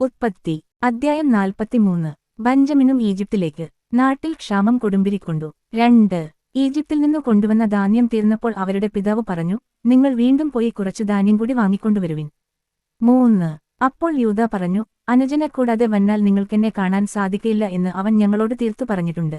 ഉത്പത്തി അദ്ധ്യായം 43 ബഞ്ചമിനും ഈജിപ്തിലേക്ക്. നാട്ടിൽ ക്ഷാമം കൊടുമ്പിരിക്കൊണ്ടു. 2 ഈജിപ്തിൽ നിന്നു കൊണ്ടുവന്ന ധാന്യം തീർന്നപ്പോൾ അവരുടെ പിതാവ് പറഞ്ഞു, നിങ്ങൾ വീണ്ടും പോയി കുറച്ചു ധാന്യം കൂടി വാങ്ങിക്കൊണ്ടുവരുവിൻ. 3 അപ്പോൾ യൂദാ പറഞ്ഞു, അനുജനെ കൂടാതെ വന്നാൽ നിങ്ങൾക്കെന്നെ കാണാൻ സാധിക്കയില്ല എന്ന് അവൻ ഞങ്ങളോട് തീർത്തു പറഞ്ഞിട്ടുണ്ട്.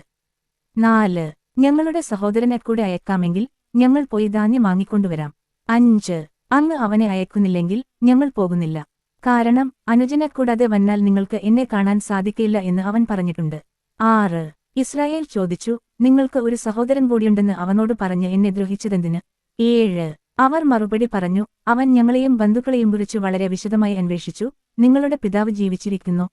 4 ഞങ്ങളുടെ സഹോദരനെ കൂടെ അയക്കാമെങ്കിൽ ഞങ്ങൾ പോയി ധാന്യം വാങ്ങിക്കൊണ്ടുവരാം. 5 അങ്ങ് അവനെ അയക്കുന്നില്ലെങ്കിൽ ഞങ്ങൾ പോകുന്നില്ല. കാരണം അനുജനെ കൂടാതെ വന്നാൽ നിങ്ങൾക്ക് എന്നെ കാണാൻ സാധിക്കയില്ല എന്ന് അവൻ പറഞ്ഞിട്ടുണ്ട്. 6 ഇസ്രായേൽ ചോദിച്ചു, നിങ്ങൾക്ക് ഒരു സഹോദരൻ കൂടിയുണ്ടെന്ന് അവനോട് പറഞ്ഞ് എന്നെ ദ്രോഹിച്ചതെന്തിന്? 7 അവർ മറുപടി പറഞ്ഞു, അവൻ ഞങ്ങളെയും ബന്ധുക്കളെയും കുറിച്ച് വളരെ വിശദമായി അന്വേഷിച്ചു, നിങ്ങളുടെ പിതാവ് ജീവിച്ചിരിക്കുന്നു.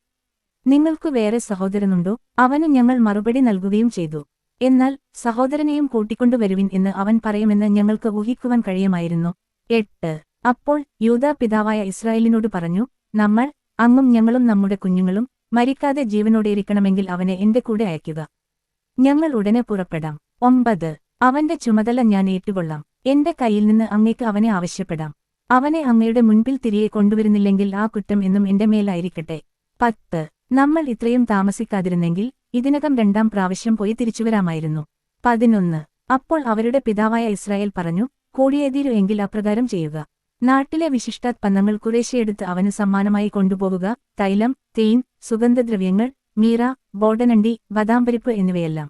നിങ്ങൾക്കു വേറെ സഹോദരനുണ്ടോ? അവന് ഞങ്ങൾ മറുപടി നൽകുകയും ചെയ്തു. എന്നാൽ സഹോദരനെയും കൂട്ടിക്കൊണ്ടുവരുവിൻ എന്ന് അവൻ പറയുമെന്ന് ഞങ്ങൾക്ക് ഊഹിക്കുവാൻ കഴിയുമായിരുന്നു. 8 അപ്പോൾ യൂദാ പിതാവായ ഇസ്രായേലിനോട് പറഞ്ഞു, നമ്മൾ അങ്ങും ഞങ്ങളും നമ്മുടെ കുഞ്ഞുങ്ങളും മരിക്കാതെ ജീവനോടെയിരിക്കണമെങ്കിൽ അവനെ എന്റെ കൂടെ അയക്കുക. ഞങ്ങൾ ഉടനെ പുറപ്പെടാം. 9 അവന്റെ ചുമതല ഞാൻ ഏറ്റുകൊള്ളാം. എന്റെ കയ്യിൽ നിന്ന് അങ്ങേക്ക് അവനെ ആവശ്യപ്പെടാം. അവനെ അങ്ങയുടെ മുൻപിൽ തിരികെ കൊണ്ടുവരുന്നില്ലെങ്കിൽ ആ കുറ്റം എന്നും എന്റെ മേലായിരിക്കട്ടെ. 10 നമ്മൾ ഇത്രയും താമസിക്കാതിരുന്നെങ്കിൽ ഇതിനകം 2ാം പ്രാവശ്യം പോയി തിരിച്ചുവരാമായിരുന്നു. 11 അപ്പോൾ അവരുടെ പിതാവായ ഇസ്രായേൽ പറഞ്ഞു, കൂടിയേതീരു എങ്കിൽ അപ്രകാരം ചെയ്യുക. നാട്ടിലെ വിശിഷ്ടാത്പന്നങ്ങൾ കുറേശ്ശെയെടുത്ത് അവന് സമ്മാനമായി കൊണ്ടുപോവുക, തൈലം, തേൻ, സുഗന്ധദ്രവ്യങ്ങൾ, മീറ, ബോഡനണ്ടി, ബദാംപരിപ്പ് എന്നിവയെല്ലാം.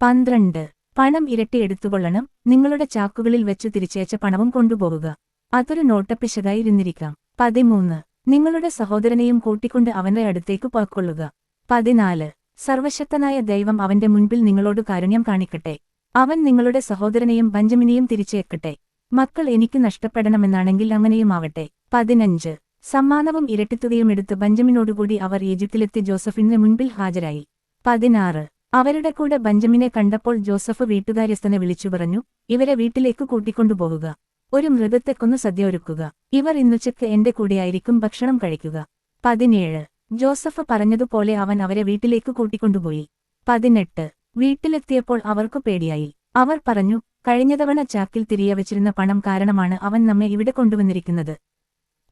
12 പണം ഇരട്ടി എടുത്തുകൊള്ളണം. നിങ്ങളുടെ ചാക്കുകളിൽ വെച്ചു തിരിച്ചയച്ച പണവും കൊണ്ടുപോവുക. അതൊരു നോട്ടപ്പിശകായി ഇരുന്നിരിക്കാം. 13 നിങ്ങളുടെ സഹോദരനെയും കൂട്ടിക്കൊണ്ട് അവന്റെ അടുത്തേക്ക് പോയിക്കൊള്ളുക. 14 സർവശക്തനായ ദൈവം അവന്റെ മുൻപിൽ നിങ്ങളോട് കാരുണ്യം കാണിക്കട്ടെ. അവൻ നിങ്ങളുടെ സഹോദരനെയും ബഞ്ചമിനെയും തിരിച്ചേക്കട്ടെ. മക്കൾ എനിക്ക് നഷ്ടപ്പെടണമെന്നാണെങ്കിൽ അങ്ങനെയും ആവട്ടെ. 15 സമ്മാനവും ഇരട്ടിത്തുകയും എടുത്ത് ബഞ്ചമിനോടുകൂടി അവർ ഈജിപ്തിലെത്തി ജോസഫിന്റെ മുൻപിൽ ഹാജരായി. 16 അവരുടെ കൂടെ ബഞ്ചമിനെ കണ്ടപ്പോൾ ജോസഫ് വീട്ടുകാര്യസ്ഥനെ വിളിച്ചു പറഞ്ഞു, ഇവരെ വീട്ടിലേക്ക് കൂട്ടിക്കൊണ്ടുപോവുക. ഒരു മൃഗത്തെ കൊന്നു സദ്യ ഒരുക്കുക. ഇവർ ഇന്നുച്ചയ്ക്ക് എന്റെ കൂടെയായിരിക്കും ഭക്ഷണം കഴിക്കുക. 17 ജോസഫ് പറഞ്ഞതുപോലെ അവൻ അവരെ വീട്ടിലേക്ക് കൂട്ടിക്കൊണ്ടുപോയി. 18 വീട്ടിലെത്തിയപ്പോൾ അവർക്കു പേടിയായി. അവർ പറഞ്ഞു, കഴിഞ്ഞ തവണ ചാക്കിൽ തിരികെ വച്ചിരുന്ന പണം കാരണമാണ് അവൻ നമ്മെ ഇവിടെ കൊണ്ടുവന്നിരിക്കുന്നത്.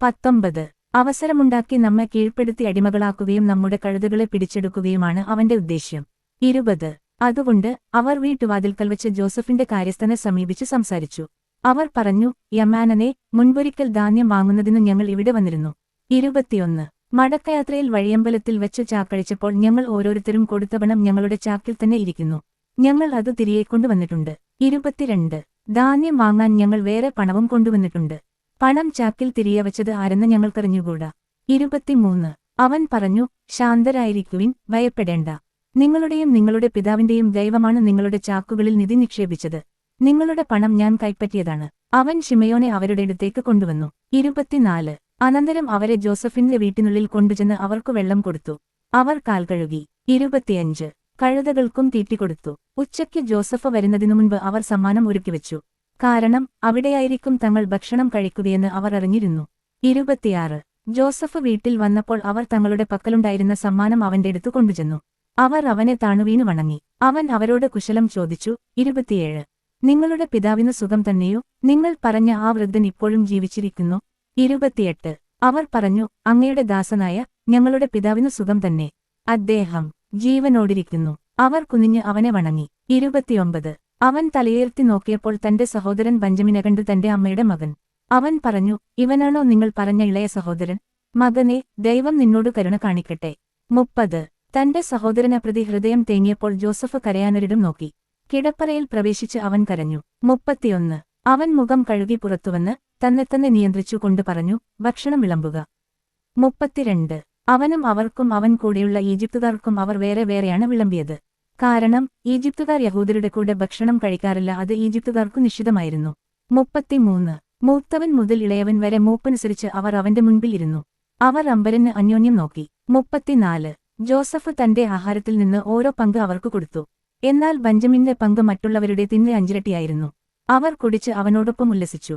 19 അവസരമുണ്ടാക്കി നമ്മെ കീഴ്പ്പെടുത്തി അടിമകളാക്കുകയും നമ്മുടെ കഴുതുകളെ പിടിച്ചെടുക്കുകയുമാണ് അവന്റെ ഉദ്ദേശ്യം. 20 അതുകൊണ്ട് അവർ വീട്ടുവാതിൽക്കൽ വെച്ച് ജോസഫിന്റെ കാര്യസ്ഥനെ സമീപിച്ചു സംസാരിച്ചു. അവർ പറഞ്ഞു, യമാനനെ, മുൻപൊരിക്കൽ ധാന്യം വാങ്ങുന്നതിനു ഞങ്ങൾ ഇവിടെ വന്നിരുന്നു. 21 മടക്കയാത്രയിൽ വഴിയമ്പലത്തിൽ വെച്ചു ചാക്കഴിച്ചപ്പോൾ ഞങ്ങൾ ഓരോരുത്തരും കൊടുത്ത പണം ഞങ്ങളുടെ ചാക്കിൽ തന്നെ ഇരിക്കുന്നു. ഞങ്ങൾ അത് തിരികെ കൊണ്ടുവന്നിട്ടുണ്ട്. 22 ധാന്യം വാങ്ങാൻ ഞങ്ങൾ വേറെ പണവും കൊണ്ടുവന്നിട്ടുണ്ട്. പണം ചാക്കിൽ തിരികെ വച്ചത് ആരെന്ന് ഞങ്ങൾക്കറിഞ്ഞുകൂടാ. 23 അവൻ പറഞ്ഞു, ശാന്തരായിരിക്കുവിൻ, ഭയപ്പെടേണ്ട. നിങ്ങളുടെയും നിങ്ങളുടെ പിതാവിന്റെയും ദൈവമാണ് നിങ്ങളുടെ ചാക്കുകളിൽ നിധി നിക്ഷേപിച്ചത്. നിങ്ങളുടെ പണം ഞാൻ കൈപ്പറ്റിയതാണ്. അവൻ ശിമയോനെ അവരുടെ അടുത്തേക്ക് കൊണ്ടുവന്നു. 24 അനന്തരം അവരെ ജോസഫിന്റെ വീട്ടിനുള്ളിൽ കൊണ്ടുചെന്ന് അവർക്കു വെള്ളം കൊടുത്തു. അവർ കാൽ കഴുകി. 25 കഴുതകൾക്കും തീറ്റിക്കൊടുത്തു. ഉച്ചയ്ക്ക് ജോസഫ് വരുന്നതിനു മുൻപ് അവർ സമ്മാനം ഒരുക്കിവെച്ചു. കാരണം അവിടെയായിരിക്കും തങ്ങൾ ഭക്ഷണം കഴിക്കുകയെന്ന് അവർ അറിഞ്ഞിരുന്നു. 26 ജോസഫ് വീട്ടിൽ വന്നപ്പോൾ അവർ തങ്ങളുടെ പക്കലുണ്ടായിരുന്ന സമ്മാനം അവന്റെ അടുത്തു കൊണ്ടുചെന്നു. അവർ അവനെ താണുവീണു വണങ്ങി. അവൻ അവരോട് കുശലം ചോദിച്ചു. 27 നിങ്ങളുടെ പിതാവിന് സുഖം തന്നെയോ? നിങ്ങൾ പറഞ്ഞ ആ വൃദ്ധൻ ഇപ്പോഴും ജീവിച്ചിരിക്കുന്നു? 28 അവർ പറഞ്ഞു, അങ്ങയുടെ ദാസനായ ഞങ്ങളുടെ പിതാവിന് സുഖം തന്നെ. അദ്ദേഹം ജീവനോടിരിക്കുന്നു. അവർ കുനിഞ്ഞ് അവനെ വണങ്ങി. 29 അവൻ തലയുയർത്തി നോക്കിയപ്പോൾ തന്റെ സഹോദരൻ ബഞ്ചമിനെ കണ്ടു, തന്റെ അമ്മയുടെ മകൻ. അവൻ പറഞ്ഞു, ഇവനാണോ നിങ്ങൾ പറഞ്ഞ ഇളയ സഹോദരൻ? മകനെ, ദൈവം നിന്നോട് കരുണ കാണിക്കട്ടെ. 30 തന്റെ സഹോദരനെ പ്രതി ഹൃദയം തേങ്ങിയപ്പോൾ ജോസഫ് കരയാനൊരിടം നോക്കി. കിടപ്പറയിൽ പ്രവേശിച്ച് അവൻ കരഞ്ഞു. 31 അവൻ മുഖം കഴുകി പുറത്തുവന്ന് തന്നെത്തന്നെ നിയന്ത്രിച്ചു കൊണ്ട് പറഞ്ഞു, ഭക്ഷണം വിളമ്പുക. 32 അവനും അവർക്കും അവൻ കൂടെയുള്ള ഈജിപ്തുകാർക്കും അവർ വേറെ വേറെയാണ് വിളമ്പിയത്. കാരണം ഈജിപ്തുകാർ യഹൂദരുടെ കൂടെ ഭക്ഷണം കഴിക്കാറില്ല, അത് ഈജിപ്തുകാർക്കു നിഷിദ്ധമായിരുന്നു. 33 മൂത്തവൻ മുതൽ ഇളയവൻ വരെ മൂപ്പനുസരിച്ച് അവർ അവന്റെ മുൻപിൽ ഇരുന്നു. അവർ അമ്പരന് അന്യോന്യം നോക്കി. 34 ജോസഫ് തന്റെ ആഹാരത്തിൽ നിന്ന് ഓരോ പങ്ക് അവർക്കു കൊടുത്തു. എന്നാൽ ബഞ്ചമിന്റെ പങ്ക് മറ്റുള്ളവരുടെ തിന്ന് 5 ഇരട്ടിയായിരുന്നു. അവർ കുടിച്ച് അവനോടൊപ്പം ഉല്ലസിച്ചു.